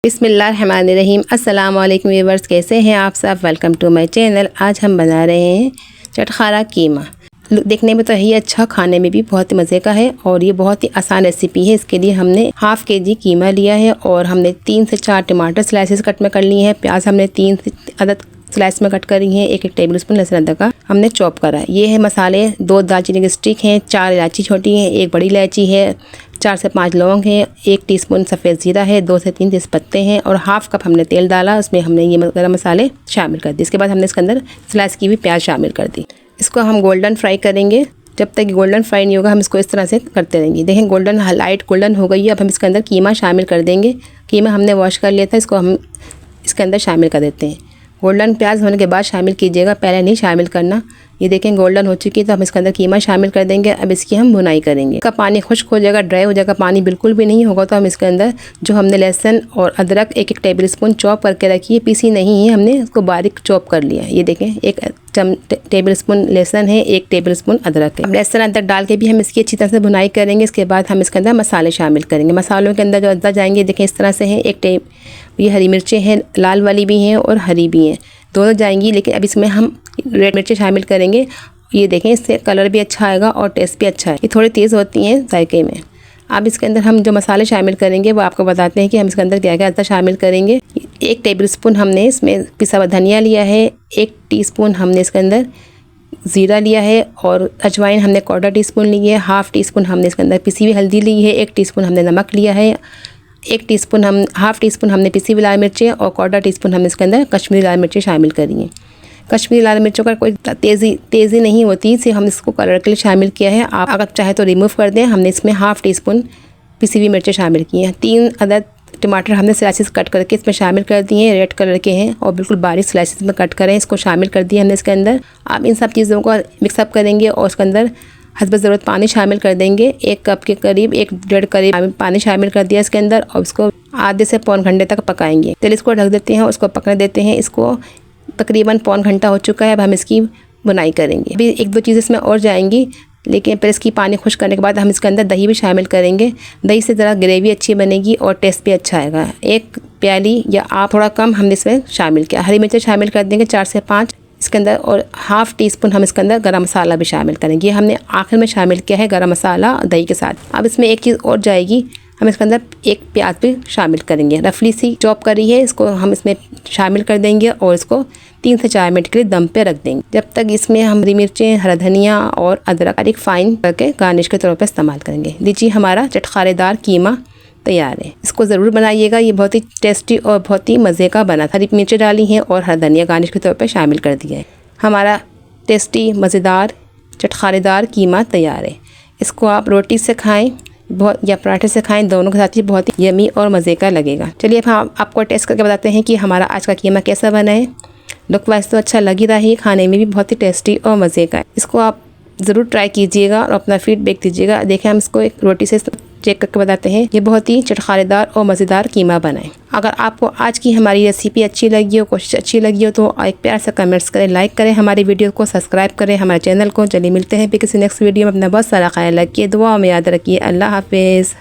बिस्मिल्लाहिर्रहमानिर्रहीम। अस्सलाम वालेकुम व्यूअर्स, कैसे हैं आप सब। Welcome to my channel. आज हम बना रहे हैं चटखारा कीमा। देखने में तो यही अच्छा, खाने में भी बहुत ही मज़े का है और ये बहुत ही आसान रेसिपी है। इसके लिए हमने हाफ़ kg कीमा लिया है और हमने 3 से 4 टमाटर स्लाइसेस कट में कर लिए हैं। प्याज हमने 3 से अदद स्लाइस में कट करी हैं। एक टेबल स्पून लहसुन अदरक का हमने चॉप करा है। ये है मसाले, 2 दालचीनी के स्टिक हैं, 4 इलायची छोटी हैं, 1 बड़ी इलायची है, 4 से 5 लौंग हैं, 1 टीस्पून सफ़ेद ज़ीरा है, 2 से 3 तेज़पत्ते हैं और हाफ़ कप हमने तेल डाला। उसमें हमने ये गरम मसाले शामिल कर दिए। इसके बाद हमने इसके अंदर स्लाइस की भी प्याज शामिल कर दी। इसको हम गोल्डन फ्राई करेंगे। जब तक गोल्डन फ्राई नहीं होगा हम इसको इस तरह से करते रहेंगे। देखें गोल्डन, लाइट गोल्डन हो गई है। अब हम इसके अंदर कीमा शामिल कर देंगे। कीमा हमने वॉश कर लिया था, इसको हम इसके अंदर शामिल कर देते हैं। गोल्डन प्याज होने के बाद शामिल कीजिएगा, पहले नहीं शामिल करना। ये देखें गोल्डन हो चुकी है, तो हम इसके अंदर कीमा शामिल कर देंगे। अब इसकी हम भुनाई करेंगे। इसका पानी खुश्क हो जाएगा, ड्राई हो जाएगा, पानी बिल्कुल भी नहीं होगा। तो हम इसके अंदर जो हमने लहसुन और अदरक 1 टेबल स्पून चॉप करके रखी है, पीसी नहीं है, हमने इसको बारीक चॉप कर लिया है। ये देखें 1 टेबल स्पून लहसुन है, 1 टेबल स्पून अदरक है। लहसुन अदरक डाल के भी हम इसकी अच्छी तरह से भुनाई करेंगे। इसके बाद हम इसके अंदर मसाले शामिल करेंगे। मसालों के अंदर जो अज्जा जाएंगे, देखें इस तरह से हैं। ये हरी मिर्चें हैं, लाल वाली भी हैं और हरी भी हैं, दोनों जाएंगी। लेकिन अब इसमें हम रेड मिर्चें शामिल करेंगे। ये देखें इससे कलर भी अच्छा आएगा और टेस्ट भी अच्छा है। ये थोड़ी तेज़ होती हैं जायके में। अब इसके अंदर हम जो मसाले शामिल करेंगे वो आपको बताते हैं कि हम इसके अंदर क्या क्या अज्जा शामिल करेंगे। 1 टेबल स्पून हमने इसमें पिसा हुआ धनिया लिया है, 1 टीस्पून हमने इसके अंदर ज़ीरा लिया है और अजवाइन हमने 1/4 टीस्पून ली है। हाफ़ टीस्पून हमने इसके अंदर पिसी हुई हल्दी ली है, 1 टीस्पून हमने नमक लिया है, 1 टीस्पून हाफ़ टीस्पून हमने पिसी हुई लाल मिर्चें और 1/4 टीस्पून हमने इसके अंदर कश्मीरी लाल मिर्चें शामिल करी हैं। कश्मीरी लाल मिर्चों का कोई तेज़ी नहीं होती, इसे हम इसको कलर के लिए शामिल किया है। आप अगर चाहे तो रिमूव कर दें। हमने इसमें हाफ़ टीस्पून पिसी हुई मिर्चें शामिल की हैं। 3 अदद टमाटर हमने स्लाइसेस कट करके इसमें शामिल कर दिए हैं, रेड कलर के हैं और बिल्कुल बारीक स्लाइसेस में कट करें। इसको शामिल कर दिया हमने इसके अंदर। आप इन सब चीज़ों को मिक्सअप करेंगे और उसके अंदर हस्ब ज़रूरत पानी शामिल कर देंगे। 1 कप के करीब, 1-1.5 करीब पानी शामिल कर दिया इसके अंदर और इसको आधे से पौन घंटे तक पकाएंगे। चलिए इसको ढक देते हैं, उसको पकने देते हैं। इसको तकरीबन पौन घंटा हो चुका है। अब हम इसकी बुनाई करेंगे। अभी 1-2 चीज़ें इसमें और जाएंगी, लेकिन फिर इसकी पानी खुश करने के बाद हम इसके अंदर दही भी शामिल करेंगे। दही से ज़रा ग्रेवी अच्छी बनेगी और टेस्ट भी अच्छा आएगा। 1 प्याली या आप थोड़ा कम हमने इसमें शामिल किया। हरी मिर्चें शामिल कर देंगे 4 से 5 इसके अंदर और हाफ़ टीस्पून हम इसके अंदर गरम मसाला भी शामिल करेंगे। ये हमने आखिर में शामिल किया है गरम मसाला दही के साथ। अब इसमें एक चीज़ और जाएगी, हम इसके अंदर 1 प्याज भी शामिल करेंगे। रफली सी चॉप करी है, इसको हम इसमें शामिल कर देंगे और इसको 3 से 4 मिनट के लिए दम पे रख देंगे। जब तक इसमें हम हरी मिर्चें, हरा धनिया और अदरक एक फाइन करके गार्निश के तौर पर इस्तेमाल करेंगे। लीजिए हमारा चटखारेदार कीमा तैयार है। इसको ज़रूर बनाइएगा, ये बहुत ही टेस्टी और बहुत ही मज़े का बना था। हरी मिर्चें डाली हैं और हरा धनिया गार्निश के तौर पर शामिल कर दिया है। हमारा टेस्टी मज़ेदार चटखारेदार कीमा तैयार है। इसको आप रोटी से खाएँ या पराठे से खाएं, दोनों के साथ ही बहुत ही यमी और मज़े का लगेगा। चलिए अब हम आपको टेस्ट करके बताते हैं कि हमारा आज का कीमा कैसा बना है। लुक वाइज तो अच्छा लग ही रहा है, खाने में भी बहुत ही टेस्टी और मज़े का है। इसको आप ज़रूर ट्राई कीजिएगा और अपना फीडबैक दीजिएगा। देखें हम इसको एक रोटी से चेक करके बताते हैं। ये बहुत ही चटखारेदार और मज़ेदार कीमा बना है। अगर आपको आज की हमारी रेसिपी अच्छी लगी हो, कोशिश अच्छी लगी हो, तो एक प्यार से कमेंट्स करें, लाइक करें, हमारी वीडियो को सब्सक्राइब करें, हमारे चैनल को। चलिए मिलते हैं फिर किसी नेक्स्ट वीडियो में। अपना बहुत सारा ख्याल रखिए, दुआ में याद रखिए। अल्लाह हाफिज़।